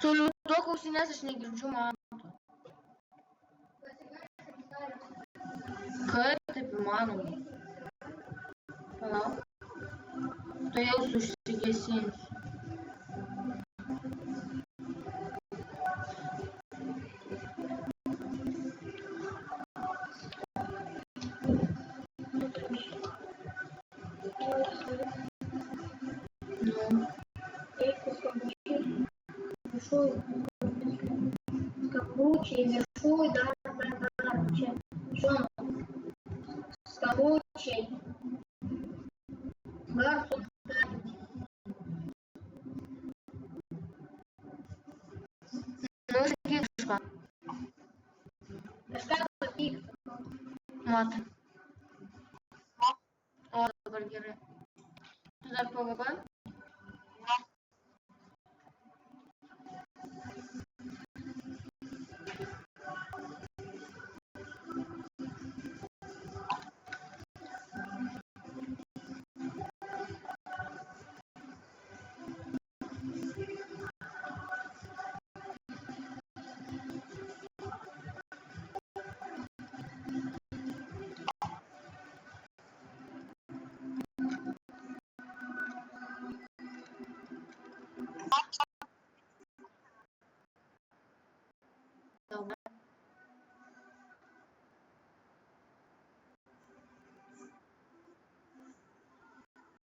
Su tuo klausinės aš negirdžiu, man. Kaip taip įmanoma? Palauk. Tai jau užsigesinsiu. Skambučiai, viešųjų dar čia. Žinoma, skambučiai. Garso. Nu, sakyk kažką. Kažką sakyk. Matai. O, dabar gerai. Tu dar PvP?